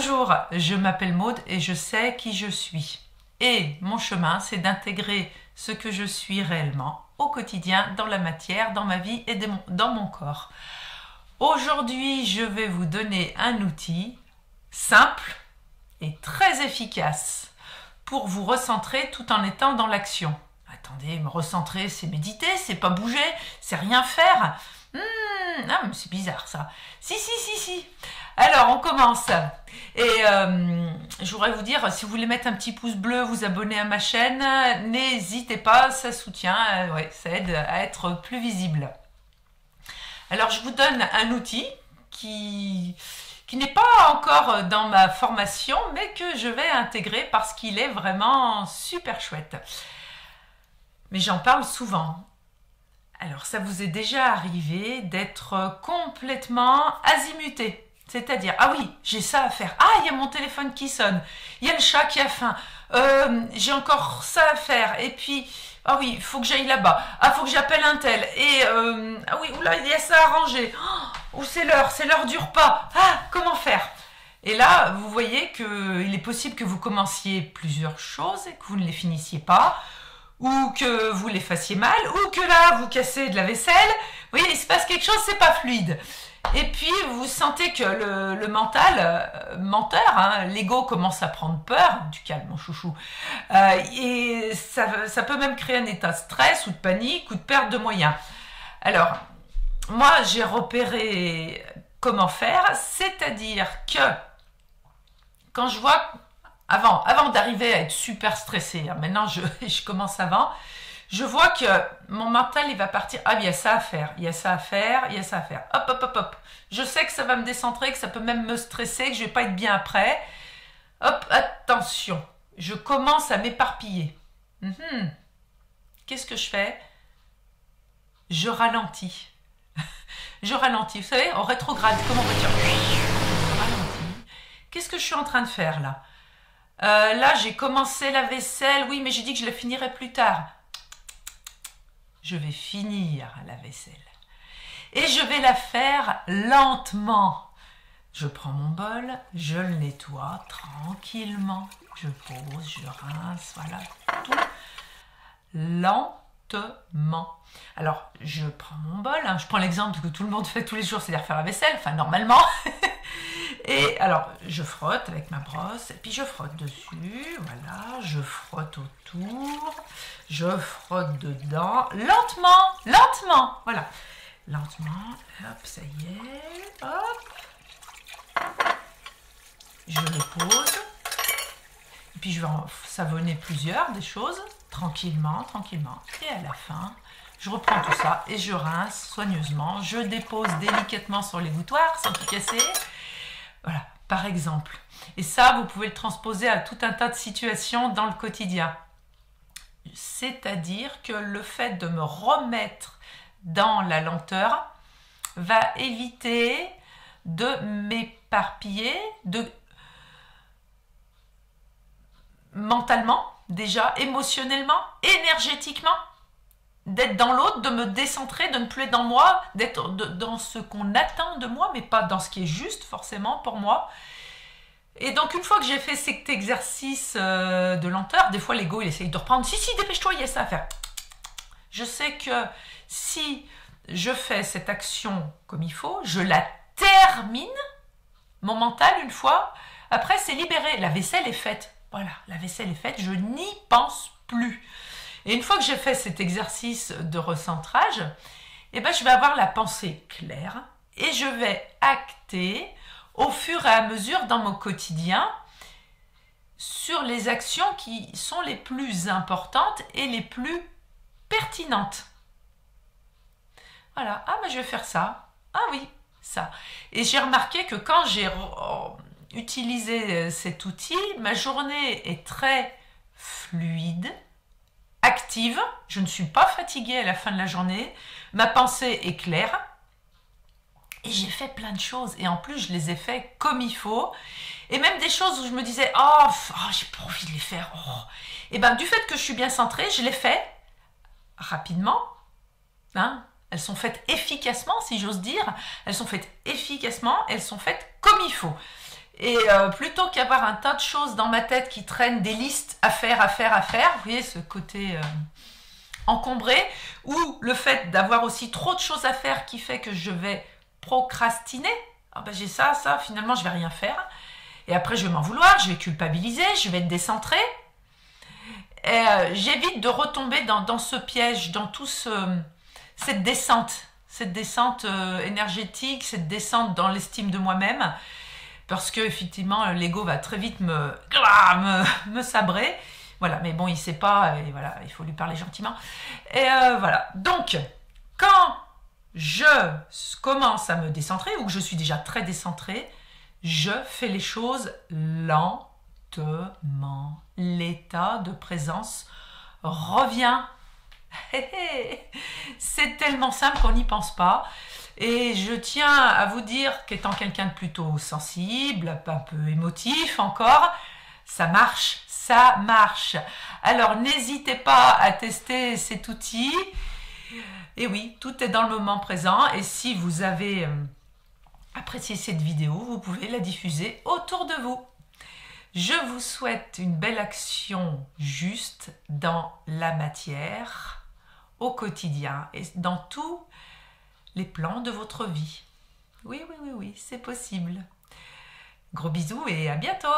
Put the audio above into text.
Bonjour, je m'appelle Maude et je sais qui je suis. Et mon chemin, c'est d'intégrer ce que je suis réellement au quotidien, dans la matière, dans ma vie et dans mon corps. Aujourd'hui, je vais vous donner un outil simple et très efficace pour vous recentrer tout en étant dans l'action. Attendez, me recentrer, c'est méditer, c'est pas bouger, c'est rien faire. Ah, mais c'est bizarre ça. Si. Alors, on commence. Et je voudrais vous dire, si vous voulez mettre un petit pouce bleu, vous abonner à ma chaîne, n'hésitez pas, ça soutient, ouais, ça aide à être plus visible. Alors, je vous donne un outil qui n'est pas encore dans ma formation, mais que je vais intégrer parce qu'il est vraiment super chouette. Mais j'en parle souvent. Alors, ça vous est déjà arrivé d'être complètement azimuté. C'est-à-dire, ah oui, j'ai ça à faire. Ah, il y a mon téléphone qui sonne. Il y a le chat qui a faim. J'ai encore ça à faire. Et puis, ah oui, il faut que j'aille là-bas. Ah, il faut que j'appelle un tel. Et, ah oui, oula, il y a ça à ranger. Oh, c'est l'heure du repas. Ah, comment faire? Et là, vous voyez qu'il est possible que vous commenciez plusieurs choses et que vous ne les finissiez pas, ou que vous les fassiez mal, ou que là, vous cassez de la vaisselle. Vous voyez, il se passe quelque chose, c'est pas fluide. Et puis, vous sentez que le mental, menteur, hein, l'ego commence à prendre peur. Du calme, mon chouchou. Et ça peut même créer un état de stress ou de panique ou de perte de moyens. Alors, moi, j'ai repéré comment faire, c'est-à-dire que quand je vois, avant d'arriver à être super stressée, hein, maintenant je commence avant, je vois que mon mental, il va partir. Ah, il y a ça à faire, il y a ça à faire, il y a ça à faire. Hop. Je sais que ça va me décentrer, que ça peut même me stresser, que je ne vais pas être bien après. Hop, attention, je commence à m'éparpiller. Qu'est-ce que je fais? Je ralentis. Je ralentis. Vous savez, en rétrograde, comment on retire? Je ralentis. Qu'est-ce que je suis en train de faire là? Là, j'ai commencé la vaisselle. Oui, mais j'ai dit que je la finirais plus tard. Je vais finir la vaisselle. Et je vais la faire lentement. Je prends mon bol, je le nettoie tranquillement. Je pose, je rince, voilà, tout lentement. Alors, je prends mon bol, hein, je prends l'exemple que tout le monde fait tous les jours, c'est-à-dire faire la vaisselle, enfin normalement. Et alors, je frotte avec ma brosse, et puis je frotte dessus, voilà, je frotte autour, je frotte dedans, lentement, voilà. Lentement, hop, ça y est, hop. Je le pose, et puis je vais en savonner des choses, tranquillement. Et à la fin, je reprends tout ça et je rince soigneusement, je dépose délicatement sur l'égouttoir sans tout casser. Voilà, par exemple. Et ça, vous pouvez le transposer à tout un tas de situations dans le quotidien. C'est-à-dire que le fait de me remettre dans la lenteur va éviter de m'éparpiller, mentalement, déjà, émotionnellement, énergétiquement, d'être dans l'autre, de me décentrer, de ne plus être dans moi, d'être dans ce qu'on attend de moi, mais pas dans ce qui est juste forcément pour moi. Et donc une fois que j'ai fait cet exercice de lenteur, des fois l'ego il essaye de reprendre, si dépêche-toi, il y a ça à faire. Je sais que si je fais cette action comme il faut, je la termine, mon mental une fois, après c'est libéré, la vaisselle est faite. Voilà, la vaisselle est faite, je n'y pense plus. Et une fois que j'ai fait cet exercice de recentrage, eh ben, je vais avoir la pensée claire et je vais acter au fur et à mesure dans mon quotidien sur les actions qui sont les plus importantes et les plus pertinentes. Voilà, ah mais je vais faire ça, ah oui, ça. Et j'ai remarqué que quand j'ai utilisé cet outil, ma journée est très fluide, active, je ne suis pas fatiguée à la fin de la journée, ma pensée est claire et j'ai fait plein de choses et en plus je les ai fait comme il faut et même des choses où je me disais j'ai pas envie de les faire, et ben du fait que je suis bien centrée, je les fais rapidement, hein. Elles sont faites efficacement, si j'ose dire, elles sont faites efficacement, elles sont faites comme il faut. Et plutôt qu'avoir un tas de choses dans ma tête qui traînent, des listes à faire, vous voyez ce côté encombré, ou le fait d'avoir aussi trop de choses à faire qui fait que je vais procrastiner. Ah ben j'ai ça, finalement je vais rien faire. Et après je vais m'en vouloir, je vais culpabiliser, je vais être décentrée. J'évite de retomber dans ce piège, dans cette descente énergétique, cette descente dans l'estime de moi-même, parce que effectivement l'ego va très vite me sabrer. Voilà, mais bon, il sait pas, et voilà, il faut lui parler gentiment. Et voilà. Donc, quand je commence à me décentrer, ou que je suis déjà très décentrée, je fais les choses lentement. L'état de présence revient. C'est tellement simple qu'on n'y pense pas. Et je tiens à vous dire qu'étant quelqu'un de plutôt sensible, un peu émotif encore, ça marche, ça marche. Alors n'hésitez pas à tester cet outil. Et oui, tout est dans le moment présent. Et si vous avez apprécié cette vidéo, vous pouvez la diffuser autour de vous. Je vous souhaite une belle action juste dans la matière, au quotidien et dans tous les plans de votre vie. Oui, c'est possible. Gros bisous et à bientôt!